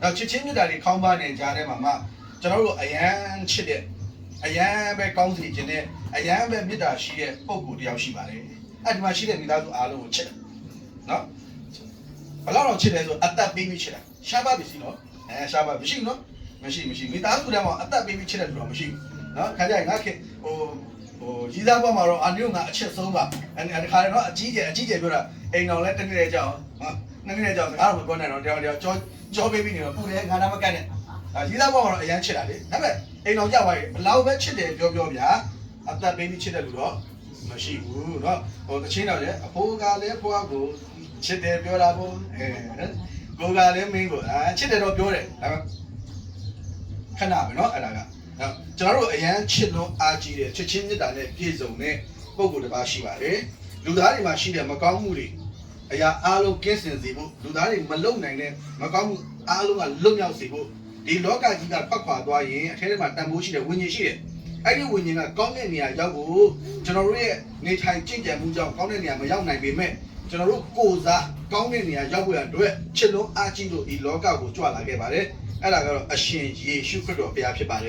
နောက်ချစ်ချင်းမြတ်တာတွေခေါင်းပါနေကြတဲ့မှာမှကျွန်တော်တို့အရန်ချစ်တဲ့အရန်ပဲကောင်းစီခြင်းနဲ့အရန်ပဲမြတ်တာရှိတဲ့ပုံကူတယောက်ရှိပါတယ်အဲ့ဒီမှာရှိတဲ့မိသားစုအားလုံးကိုချစ်တယ်နော်ဘယ်တော့ချစ်တယ်ဆိုအသက်ပေးပြီးချစ်တာရှားပါပြီစီနော်ရှားပါမရှိဘူးနော်မရှိမိသားစုတွေမှာအသက်ပေးပြီးချစ်တယ်လို့တော့မရှိဘူးနော်ခါကြရင်ငါခင်ရီးသားဘွားမှာတော့အမျိုးငါအချက်ဆုံးပါအဲ့ခါရတော့အကြီးကျယ်ပြောတာအိမ်တော်လဲတနေ့တည်းကြောင်နှစ်နေ့ကြောင်စကားတော့မပြောနိုင်တော့တယောက်ကြောပေးပြီးနေတော့ပူတယ်ငါနာမကတ်နဲ့ရီးသားဘွားမှာတော့အရန်ချစ်တာလေဒါပေမဲ့အိမ်တော်ကြသွားပြီဘလောက်ပဲချစ်တယ်ပြောဗျာအသက်ပေးပြီးချစ်တယ်လို့တော့မရှိဘူးเนาะတချင်းတော့လေအဖိုးကလည်းဖွားကိုချစ်တယ်ပြောတာပေါ့ကိုကလည်းမင်းကိုချစ်တယ်တော့ပြောတယ်ဒါပေမဲ့ခဏပဲเนาะအဲ့ဒါကကျွန်တော်တို့အရန်ချစ်လို့အားကြီးတယ်ချစ်ချင်းမြတ်တာနဲ့ပြည့်စုံတဲ့ပုံကိုယ်တစ်ပါးရှိပါတယ်လူသားတွေမှာရှိတဲ့မကောင်းမှုတွေအရာအားလုံးကင်းစင်စေဖို့လူသားတွေမလုံနိုင်တဲ့မကောင်းမှုအားလုံးကလွတ်မြောက်စေဖို့ဒီလောကကြီးကဖတ်ခွာသွားရင်အထဲထဲမှာတန်ဖိုးရှိတဲ့ဝိညာဉ်ရှိတယ်အဲ့ဒီဝိညာဉ်ကကောင်းတဲ့နေရာရောက်ဖို့ကျွန်တော်တို့ရဲ့နေထိုင်ကြင်ကြံမှုကြောင့်ကောင်းတဲ့နေရာမရောက်နိုင်ပေမဲ့ကျွန်တော်တို့ကိုယ်စားကောင်းတဲ့နေရာရောက်ဖို့အတွက်ချစ်လို့အားကြီးလို့ဒီလောကကိုကြွလာခဲ့ပါတယ်အဲ့ဒါကတော့အရှင်ယေရှုခရစ်တော်ဘုရားဖြစ်ပါတယ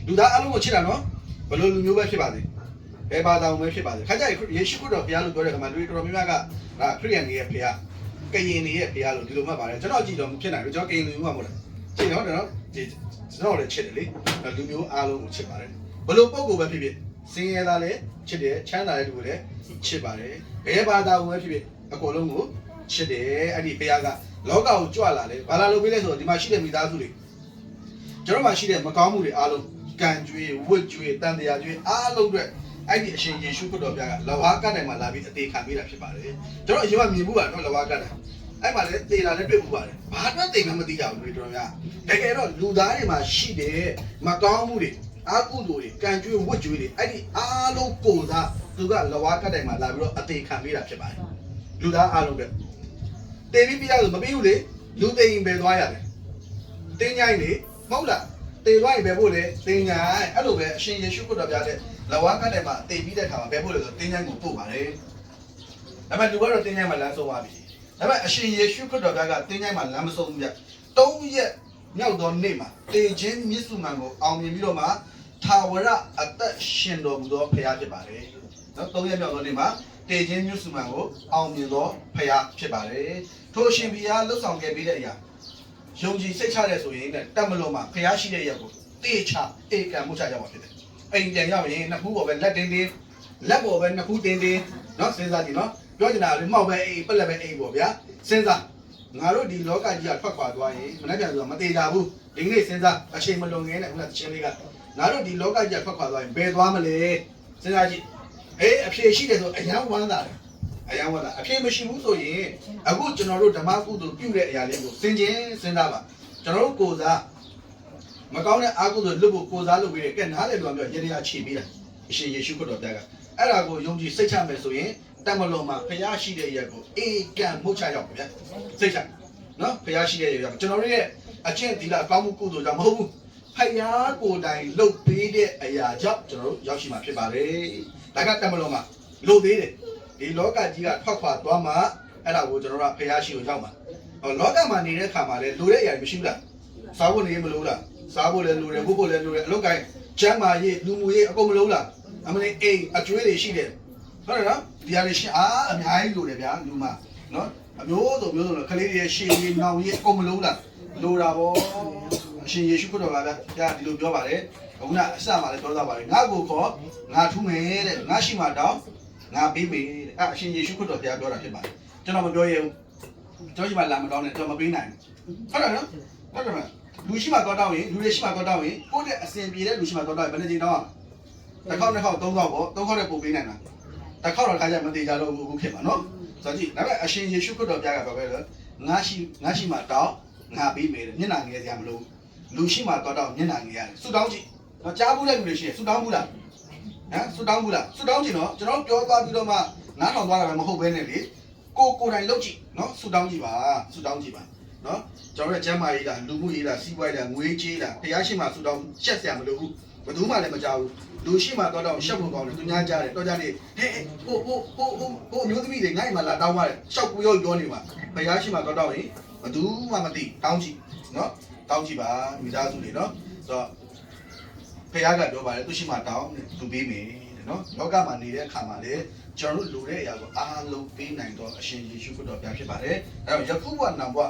်လူသားအလုံးကိုချစ်တာနော်ဘယ်လိုလူမျိုးပဲဖြစ်ပါစေဘယ်ဘာသာဝင်ပဲဖြစ်ပါစေခါကြယေရှုခရစ်တော်ဘုရားလို့ပြောတဲ့အခါမှာလူတွေတော်တော်များများကခရစ်ယာန်တွေရဲ့ဘုရားကရင်တွေရဲ့ဘုရားလို့ဒီလိုမှတ်ပါတယ်ကျွန်တော်ကြည့်တော့မဖြစ်နိုင်ဘူးကျွန်တော်ကရင်လူမျိုးမှမဟုတ်လားကြည့်တော့ကျွန်တော်လည်းချစ်တယ်လေလူမျိုးအားလုံးကိုချစ်ပါတယ်ဘယ်လိုပုံကိုပဲဖြစ်ဖြစ်စင်ရတာလည်းချစ်တယ်ချမ်းသာတဲ့လူကိုလည်းချစ်ပါတယ်ဘယ်ဘာသာဝင်ပဲဖြစ်ဖြစ်အကုန်လုံးကိုချစ်တယ်အဲ့ဒီဘုရားကလောကကိုကြွလာလေဘာလာလုပ်ပေးလဲဆိုတော့ဒီမှာရှိတဲ့မိသားစုတွေကျွန်တော်မှရှိတဲ့မကောင်းမှုတွေအားလုံးကံကြွေဝတ်ကြွေတန်တရားကြွေအားလုံးအတွက်အဲ့ဒီအရှင်ယေရှုခရစ်တော်ဘုရားကလဝါကတိုင်မှာလာပြီးအသေးခံပေးတာဖြစ်ပါတယ်ကျွန်တော်အရင်ကမြင်မှုကတော့လဝါကတိုင်အဲ့မှာလည်းသေလာလည်းတွေ့မှုပါတယ်ဘာမှသိမှမသိကြဘူးလေတော်များတကယ်တော့လူသားတွေမှာရှိတဲ့မကောင်းမှုတွေအာကုသိုလ်တွေကံကြွေဝတ်ကြွေတွေအဲ့ဒီအားလုံးကိုယ်စားသူကလဝါကတိုင်မှာလာပြီးတော့အသေးခံပေးတာဖြစ်ပါတယ်လူသားအားလုံးပဲတေပြီးပြရလို့မပြီးဘူးလေလူသိရင်ပဲသွားရတယ်တင်းញိုင်းလေမဟုတ်လားတေသွားရင်ပဲဖို့လေတင်းញိုင်းအဲ့လိုပဲအရှင်ယေရှုခရစ်တော်ပြတဲ့လဝါကတဲ့မှာတေပြီးတဲ့ခါမှာပဲဖို့လေဆိုတင်းញိုင်းကိုပို့ပါတယ်ဒါပေမဲ့လူကတော့တင်းញိုင်းမှာလမ်းဆုံးသွားပြီဒါပေမဲ့အရှင်ယေရှုခရစ်တော်ပြကတင်းញိုင်းမှာလမ်းမဆုံးဘူးပြ3ရက်မြောက်သောနေ့မှာတေခြင်းမြစ်စုမှန်ကိုအောင်မြင်ပြီးတော့မှထာဝရအသက်ရှင်တော်မူသောဖခင်ဖြစ်ပါတယ်နော်3ရက်မြောက်သောနေ့မှာတေခြင်းမြစ်စုမှန်ကိုအောင်မြင်သောဖခင်ဖြစ်ပါတယ်ထိုရှင်ဘုရားလှုပ်ဆောင်ခဲ့ပြီးတဲ့အရာယုံကြည်စိတ်ချတဲ့ဆိုရင်တတ်မလို့မှာဖျားရှိတဲ့ရက်ကိုတေချဧကံမှုချကြမှာဖြစ်တယ်။အိမ်ပြန်ရောက်ရင်နှစ်ဖူးပေါ်ပဲလက်တင်းလက်ပေါ်ပဲနှစ်ဖူးတင်းနော်စဉ်းစားကြည့်နော်ပြောချင်တာလေမှောက်ပဲအိမ်ပက်လက်ပဲအိမ်ပေါ့ဗျာစဉ်းစားငါတို့ဒီလောကကြီးကထွက်ခွာသွားရင်မနေ့ပြန်ဆိုမသေးကြဘူးဒီနေ့စဉ်းစားအချိန်မလွန်ခင်နဲ့ခုနကချင်းလေးကငါတို့ဒီလောကကြီးကထွက်ခွာသွားရင်ဘယ်သွားမလဲစဉ်းစားကြည့်အဖြေရှိတယ်ဆိုအယံဝမ်းသာတယ်အယံဝမ်းသာအဖြေမရှိဘူးဆိုရင်အခုကျွန်တော်တို့ဓမ္မကုသိုလ်ပြုတဲ့အရာလေးကိုစဉ်းစားပါကျွန်တော်တို့ကိုယ်စားမကောင်းတဲ့အာကုသိုလ်လွတ်ဖို့ကိုယ်စားလုပ်ပြီးတဲ့ကဲနားလေလူမျိုးရေရခြေပေးတာအရှင်ယေရှုခရစ်တော်ဘုရားကအဲ့ဒါကိုယုံကြည်စိတ်ချမယ်ဆိုရင်တမလွန်မှာဖျားရှိတဲ့ရက်ကိုဧကံမှုချရောက်ပါဗျာစိတ်ချနော်ဖျားရှိတဲ့ရက်ကျွန်တော်တို့ရဲ့အကျင့်သီလအကောင်းမှုကုသိုလ်ကြောင့်မဟုတ်ဘူးဖျားကိုယ်တိုင်လုပ်ပေးတဲ့အရာကြောင့်ကျွန်တော်တို့ရောက်ရှိမှာဖြစ်ပါတယ်ဒါကတမလွန်မှာလို့သေးတယ်ဒီလောကကြီးကထွက်ခွာသွားမှအဲ့ဒါကိုကျွန်တော်တို့ဖျားရှိကိုရောက်မှာလောကမှာနေတဲ့ခါမှာလေလိုတဲ့အရာမရှိဘူးလားစားဖို့နေမလို့လားစားဖို့လည်းလိုတယ်ဘုဖို့လည်းလိုတယ်အလုပ်ကိုင်းကျမ်းမာရေးလူမှုရေးအကုန်မလုံးလားအမလေးအိမ်အကျွေးတွေရှိတယ်ဟုတ်တယ်နော်ဒီဟာတွေရှိအများကြီးလိုတယ်ဗျာလူမှာနော်အမျိုးစုံမျိုးစုံကလေးတွေရှေ့ရေးနောင်ရေးအကုန်မလုံးလားလိုတာပေါ့အရှင်ယေရှုခရစ်တော်ကဗျာဒီလိုပြောပါတယ်ခုနအစမှာလည်းပြောသားပါတယ်ငါ့ကိုခေါ်ငါထူးမယ်တဲ့ငါရှိမှတောင်းငါပေးမယ်တဲ့အရှင်ယေရှုခရစ်တော်ဘုရားပြောတာဖြစ်ပါတယ်ကျွန်တော်မပြောရဘူးကျွန်တော်ရှိမှလာမတောင်းနဲ့ကျွန်တော်မပေးနိုင်ဘူးဟုတ်တယ်နော်ဟုတ်တယ်မလူရှိမှတော့တောင်းရင်လူတွေရှိမှတော့တောင်းရင်ကိုယ့်တဲ့အစဉ်ပြေတဲ့လူရှိမှတော့တောင်းရင်ဘယ်နှချိန်တောင်းရမလဲတစ်ခေါက်နှစ်ခေါက်သုံးခေါက်ပေါ့သုံးခေါက်နဲ့ပို့ပေးနိုင်တာတစ်ခေါက်တော့ခါကြမသေးကြတော့ဘူးအခုဖြစ်မှာနော်ဆိုကြည့်ဒါပေမဲ့အရှင်ယေရှုခရစ်တော်ဘုရားကပြောခဲ့တယ်ငါရှိမှတောင်းငါပေးမယ်တဲ့မျက်နှာငယ်စရာမလိုလူရှိမှတော့တောင်းမျက်နှာငယ်ရတယ်ဆူတောင်းကြည့်တော့ကြားဘူးတဲ့လူတွေရှိတယ်ဆူတောင်းဘူးလားဆူတောင်းဘူးလားဆူတောင်းကြည့်နော်ကျွန်တော်ပြောသွားပြီးတော့မှနားထောင်သွားတာပဲမဟုတ်ဘဲနဲ့လေကိုယ်တိုင်လုပ်ကြည့်နော်ဆူတောင်းကြည့်ပါဆူတောင်းကြည့်ပါနော်ကျွန်တော်ရဲ့ကျမ်းမာရေးလားလူမှုရေးလားစီးပွားရေးလားငွေကြေးလားတရားရှိမှဆူတောင်းရှက်စရာမလိုဘူးဘယ်သူမှလည်းမကြောက်ဘူးလူရှိမှတော့ရှက်ဖို့ကောင်းတယ်သူများကြားတယ်တော့ကြတယ်ဟဲ့ဟိုမျိုးသမီးတွေငါ့မှာလာတောင်းပါတယ်ရှောက်ကူရောနေပါဘုရားရှိမှတော့ရင် ဘသူမှမသိတောင်းကြည့်နော်တောင်းကြည့်ပါမိသားစုတွေနော်ဆိုတော့ဖခင်ကပြောပါတယ်သူရှိမှတောင်းတယ်သူပေးမယ်တဲ့နော်လောကမှာနေတဲ့အခါမှာလေကျွန်တော်တို့လိုတဲ့အရာကိုအားလုံးပေးနိုင်တော့အရှင်ယေရှုခရစ်တော်ဘုရားဖြစ်ပါတယ်အဲတော့ယခုဘဝနံဘဝ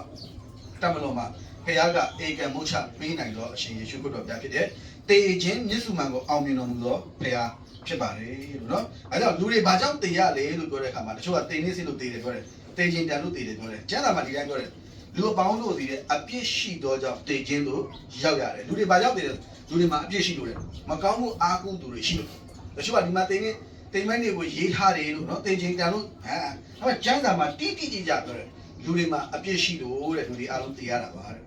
တမလို့မှာဖခင်ကအေကံမုတ်ချပေးနိုင်တော့အရှင်ယေရှုခရစ်တော်ဘုရားဖြစ်တဲ့တေခြင်းမြစ်စုမှန်ကိုအောင်မြင်တော်မူသောဖခင်ဖြစ်ပါတယ်လို့နော်အဲကြောင့်လူတွေဘာကြောင့်တေရလဲလို့ပြောတဲ့အခါမှာတချို့ကတေနေစိလို့တေတယ်ပြောတယ်တေခြင်းတန်လို့တေတယ်ပြောတယ်ကျမ်းစာမှာဒီတိုင်းပြောတယ်လူအပေါင်းတို့သည်အပြစ်ရှိသောကြောင့်တေခြင်းတို့ရောက်ရတယ်လူတွေဘာကြောင့်တေတယ်လူတွေမှာအပြစ်ရှိလို့တယ်မကောင်းမှုအာကုသူတွေရှိလို့တချို့ကဒီမှာတေနေတိမ်မိုင်းတွေကိုရေးထားတယ်လို့နော်တေခြင်းတန်လို့ဟာကျမ်းစာမှာတိတိကျကျပြောတယ်လူတွေမှာအပြစ်ရှိလို့တဲ့လူတွေအားလုံးတေရတာပါတဲ့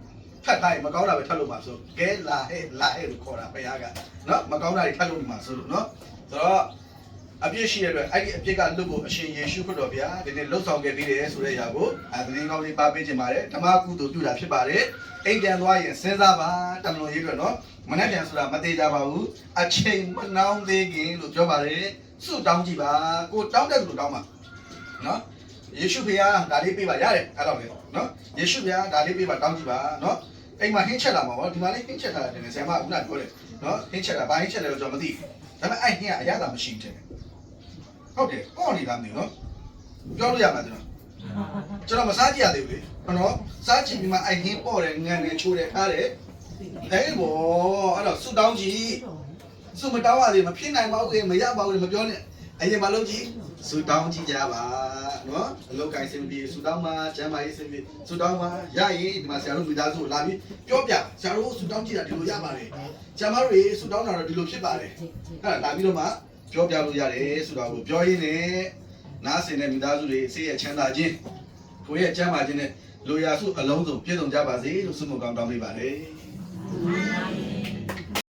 ဖတ်တိုင်းမကောင်းတာပဲထပ်လို့မှာဆိုကဲလာဟဲ့လို့ခေါ်တာဘုရားကနော်မကောင်းတာတွေထပ်လို့ဒီမှာဆိုလို့နော်ဆိုတော့အပြစ်ရှိတဲ့အတွက်အဲ့ဒီအပြစ်ကလွတ်ဖို့အရှင်ယေရှုခရစ်တော်ဗျာဒီနေ့လှုပ်ဆောင်ခဲ့ပြီးတယ်ဆိုတဲ့အရာကိုသတင်းကောင်းလေးပါပေးခြင်းပါတယ်ဓမ္မကုသိုလ်ပြုတာဖြစ်ပါတယ်အိမ်ပြန်သွားရင်စဉ်းစားပါတမန်တော်ရေးအတွက်နော်မနေ့ပြန်ဆိုတာမသေးကြပါဘူးအချိန်မနှောင်းသေးခင်လို့ပြောပါတယ်ဆုတောင်းကြည့်ပါကိုတောင်းတဲ့သူတောင်းပါနော်ယေရှုဖေဟာဒါလေးပေးပါရတယ်အဲ့တော့လေနော်ယေရှုဖေဟာဒါလေးပေးပါတောင်းကြည့်ပါနော်အိမ်မှာဟင်းချက်လာမှာပေါ့ဒီမှာလေးဟင်းချက်လာတယ်ဆရာမကခုနပြောတယ်နော်ဟင်းချက်လာဘာဟင်းချက်လဲတော့ကျွန်တော်မသိဒါပေမဲ့အဲ့ဟင်းကအရသာမရှိဘူးတဲ့ဟုတ်တယ်ကော့နေတာမျိုးနော်ပြောလို့ရမှာကျွန်တော်မစားကြရသေးဘူးလေနော်စားကြည့်ပြီးမှအဲ့ဟင်းပေါ့တယ်ငံနေချိုးတယ်ထားတယ်အဲ့ဘောအဲ့တော့ဆူတောင်းကြည့်ဆူမတောင်းရသေးမဖြစ်နိုင်ပါဘူးမရပါဘူးမပြောနဲ့အရင်မလုပ်ကြည့်ဆူတောင်းကြည့်ကြပါနော်အလုပ်ကိုင်းစင်ပြီးဆူတောင်းမှာကျမ်းမာရေးစင်ပြီးဆူတောင်းမှာရရင်ဒီမှာဆရာတို့မိသားစုလာပြီးပြောပြဆရာတို့ဆူတောင်းကြည့်တာဒီလိုရပါတယ်ကျမ်းမာတွေဆူတောင်းတာတော့ဒီလိုဖြစ်ပါတယ်အဲ့ဒါလာပြီးတော့မှပြောပြလို့ရတယ်ဆိုတာကိုပြောရင်းနဲ့နားဆင်တဲ့မိသားစုတွေစိတ်ရဲ့ချမ်းသာခြင်းကိုယ့်ရဲ့ကျမ်းမာခြင်းနဲ့လူရာစုအလုံးစုံပြည့်စုံကြပါစေလို့ဆုမွန်ကောင်းတောင်းပေးပါတယ်